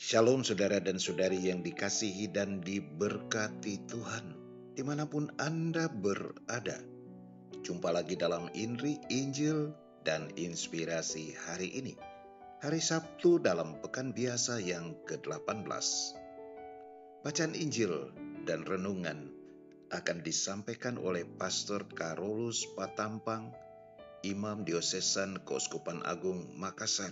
Shalom saudara dan saudari yang dikasihi dan diberkati Tuhan, dimanapun Anda berada. Jumpa lagi dalam Injil dan Inspirasi hari ini, hari Sabtu dalam pekan biasa yang ke-18. Bacaan Injil dan renungan akan disampaikan oleh Pastor Carolus Patampang, Imam Diosesan Keuskupan Agung Makassar.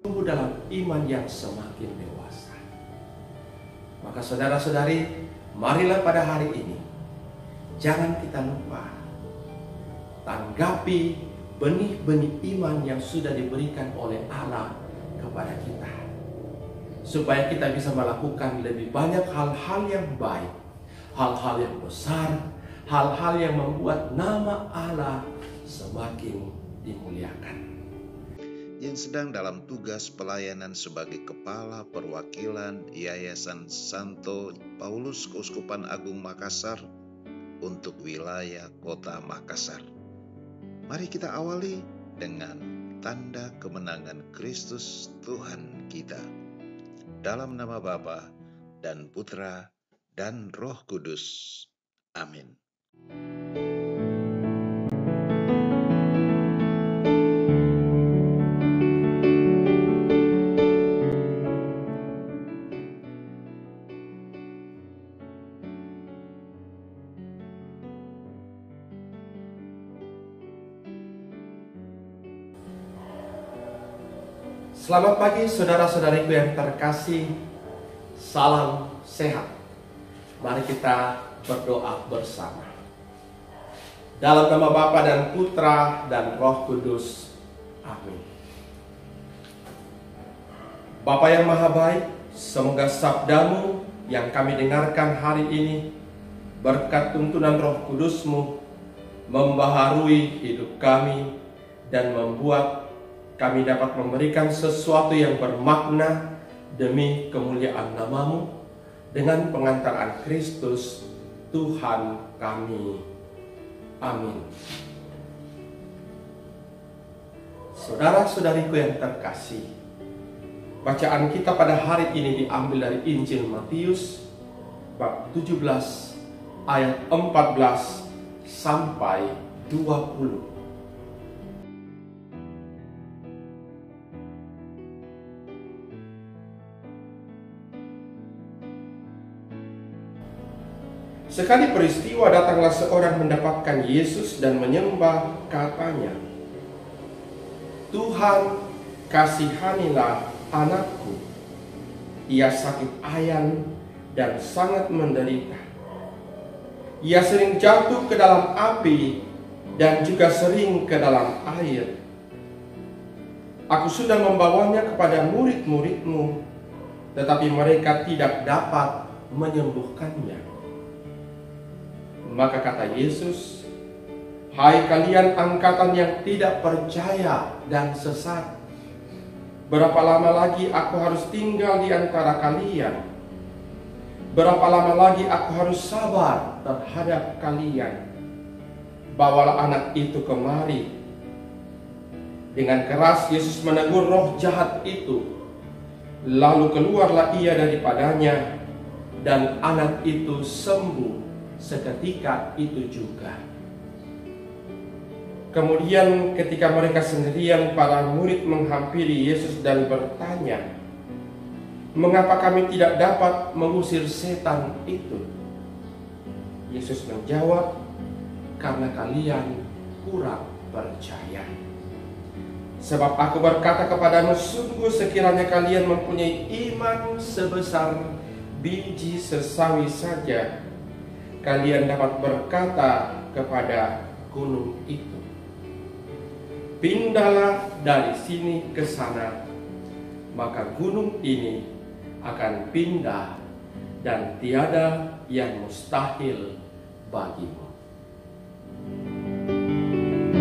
Tumbuh dalam iman yang semakin dewasa. Maka saudara-saudari, marilah pada hari ini jangan kita lupa tanggapi benih-benih iman yang sudah diberikan oleh Allah kepada kita, supaya kita bisa melakukan lebih banyak hal-hal yang baik, hal-hal yang besar, hal-hal yang membuat nama Allah semakin dimuliakan. Yang sedang dalam tugas pelayanan sebagai Kepala Perwakilan Yayasan Santo Paulus Keuskupan Agung Makassar untuk wilayah Kota Makassar. Mari kita awali dengan tanda kemenangan Kristus Tuhan kita. Dalam nama Bapa dan Putra dan Roh Kudus. Amin. Selamat pagi saudara-saudariku yang terkasih. Salam sehat. Mari kita berdoa bersama. Dalam nama Bapa dan Putra dan Roh Kudus. Amin. Bapa yang Maha Baik, semoga sabdamu yang kami dengarkan hari ini berkat tuntunan Roh Kudus-Mu membaharui hidup kami dan membuat kami dapat memberikan sesuatu yang bermakna demi kemuliaan nama-Mu dengan pengantaran Kristus Tuhan kami. Amin. Saudara-saudariku yang terkasih, bacaan kita pada hari ini diambil dari Injil Matius bab 17 ayat 14 sampai 20. Sekali peristiwa datanglah seorang mendapatkan Yesus dan menyembah, katanya, "Tuhan, kasihanilah anakku. Ia sakit ayan dan sangat menderita. Ia sering jatuh ke dalam api dan juga sering ke dalam air. Aku sudah membawanya kepada murid-murid-Mu, tetapi mereka tidak dapat menyembuhkannya." Maka kata Yesus, "Hai kalian angkatan yang tidak percaya dan sesat, berapa lama lagi aku harus tinggal di antara kalian? Berapa lama lagi aku harus sabar terhadap kalian? Bawalah anak itu kemari." Dengan keras Yesus menegur roh jahat itu. Lalu keluarlah ia daripadanya, dan anak itu sembuh seketika itu juga. Kemudian ketika mereka sendirian, para murid menghampiri Yesus dan bertanya, "Mengapa kami tidak dapat mengusir setan itu?" Yesus menjawab, "Karena kalian kurang percaya. Sebab aku berkata kepadamu, sungguh sekiranya kalian mempunyai iman sebesar biji sesawi saja, kalian dapat berkata kepada gunung itu, 'Pindahlah dari sini ke sana,' maka gunung ini akan pindah, dan tiada yang mustahil bagimu."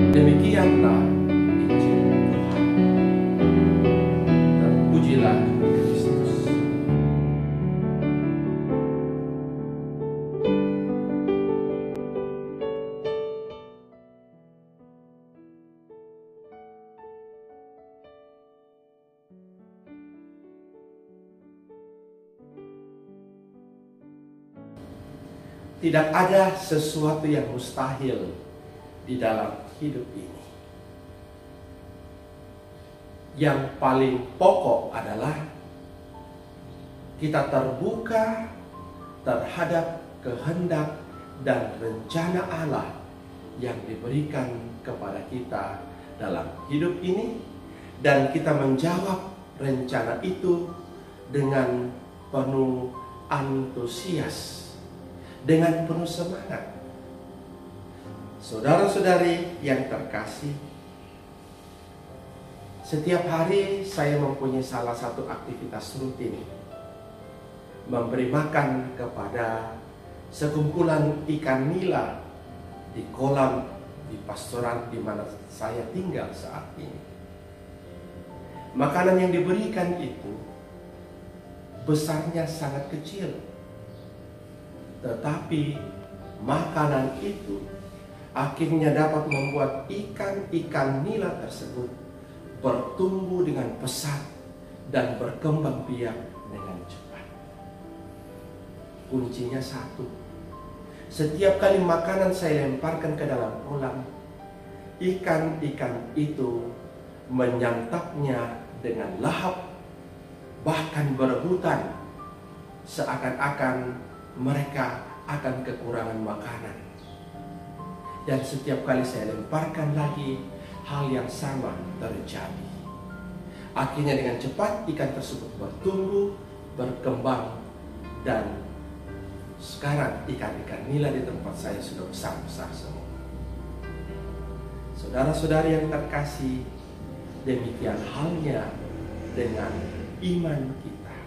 Demikianlah Injil Tuhan. Terpujilah Kristus. Tidak ada sesuatu yang mustahil di dalam hidup ini. Yang paling pokok adalah kita terbuka terhadap kehendak dan rencana Allah yang diberikan kepada kita dalam hidup ini, dan kita menjawab rencana itu dengan penuh antusias, dengan penuh semangat. Saudara-saudari yang terkasih, setiap hari saya mempunyai salah satu aktivitas rutin, memberi makan kepada sekumpulan ikan nila di kolam di pastoran di mana saya tinggal saat ini. Makanan yang diberikan itu besarnya sangat kecil, tetapi makanan itu akhirnya dapat membuat ikan-ikan nila tersebut bertumbuh dengan pesat dan berkembang biak dengan cepat. Kuncinya satu: setiap kali makanan saya lemparkan ke dalam kolam, ikan-ikan itu menyantapnya dengan lahap, bahkan berebutan, seakan-akan mereka akan kekurangan makanan. Dan setiap kali saya lemparkan lagi, hal yang sama terjadi. Akhirnya dengan cepat ikan tersebut bertumbuh, berkembang, dan sekarang ikan-ikan nila di tempat saya sudah besar-besar semua. Saudara-saudari yang terkasih, demikian halnya dengan iman kita.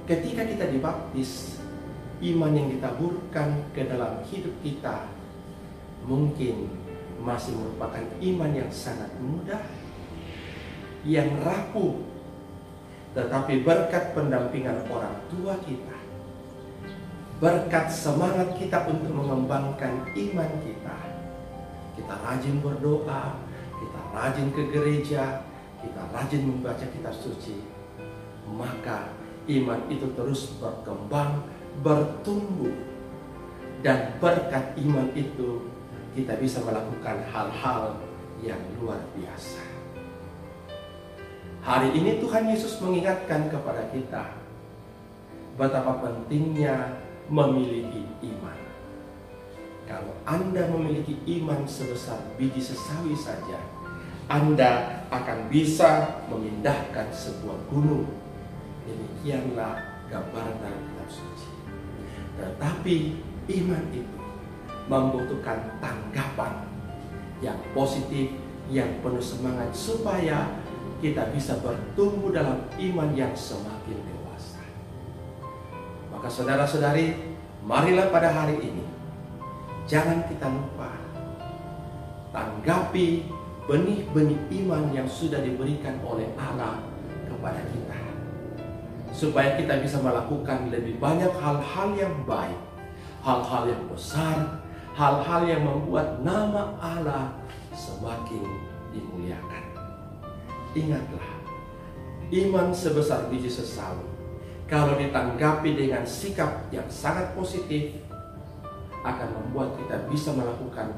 Ketika kita dibaptis, iman yang ditaburkan ke dalam hidup kita mungkin masih merupakan iman yang sangat mudah, yang rapuh, tetapi berkat pendampingan orang tua kita, berkat semangat kita untuk mengembangkan iman kita, kita rajin berdoa, kita rajin ke gereja, kita rajin membaca kitab suci, maka iman itu terus berkembang, bertumbuh, dan berkat iman itu kita bisa melakukan hal-hal yang luar biasa. Hari ini Tuhan Yesus mengingatkan kepada kita betapa pentingnya memiliki iman. Kalau Anda memiliki iman sebesar biji sesawi saja, Anda akan bisa memindahkan sebuah gunung. Demikianlah gambaran dalam kitab suci. Tetapi iman itu membutuhkan tanggapan yang positif, yang penuh semangat, supaya kita bisa bertumbuh dalam iman yang semakin dewasa. Maka saudara-saudari, marilah pada hari ini jangan kita lupa tanggapi benih-benih iman yang sudah diberikan oleh Allah kepada kita, supaya kita bisa melakukan lebih banyak hal-hal yang baik, hal-hal yang besar, hal-hal yang membuat nama Allah semakin dimuliakan. Ingatlah, iman sebesar biji sesawi, kalau ditanggapi dengan sikap yang sangat positif, akan membuat kita bisa melakukan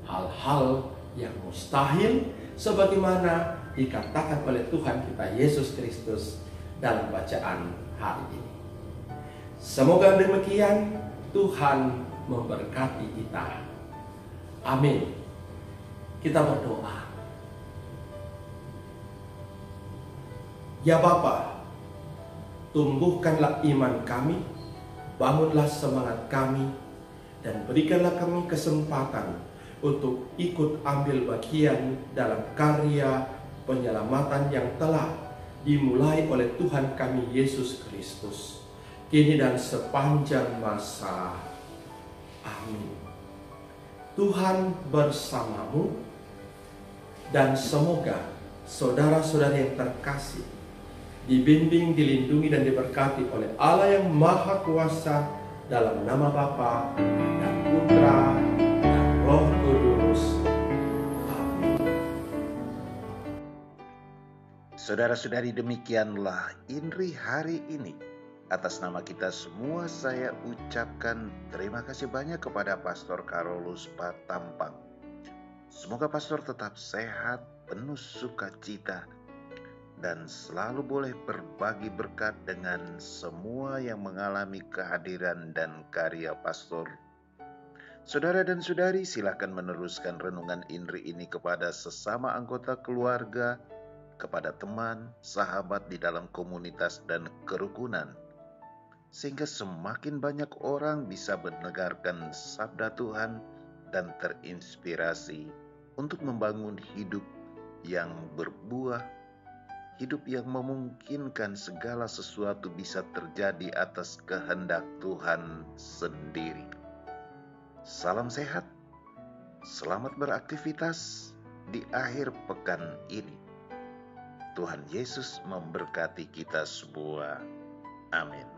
hal-hal yang mustahil, sebagaimana dikatakan oleh Tuhan kita Yesus Kristus dalam bacaan hari ini. Semoga demikian Tuhan memberkati kita. Amin. Kita berdoa. Ya Bapa, tumbuhkanlah iman kami, bangunlah semangat kami, dan berikanlah kami kesempatan untuk ikut ambil bagian dalam karya penyelamatan yang telah dimulai oleh Tuhan kami Yesus Kristus, kini dan sepanjang masa. Amin. Tuhan bersamamu, dan semoga saudara-saudara yang terkasih dibimbing, dilindungi, dan diberkati oleh Allah yang Maha Kuasa, dalam nama Bapa dan Putra dan Roh Kudus. Amin. Saudara-saudari, demikianlah Inri hari ini. Atas nama kita semua saya ucapkan terima kasih banyak kepada Pastor Carolus Patampang. Semoga Pastor tetap sehat, penuh sukacita, dan selalu boleh berbagi berkat dengan semua yang mengalami kehadiran dan karya Pastor. Saudara dan saudari, silakan meneruskan renungan INRI ini kepada sesama anggota keluarga, kepada teman, sahabat di dalam komunitas dan kerukunan, sehingga semakin banyak orang bisa mendengarkan sabda Tuhan dan terinspirasi untuk membangun hidup yang berbuah, hidup yang memungkinkan segala sesuatu bisa terjadi atas kehendak Tuhan sendiri. Salam sehat, selamat beraktivitas di akhir pekan ini. Tuhan Yesus memberkati kita semua. Amin.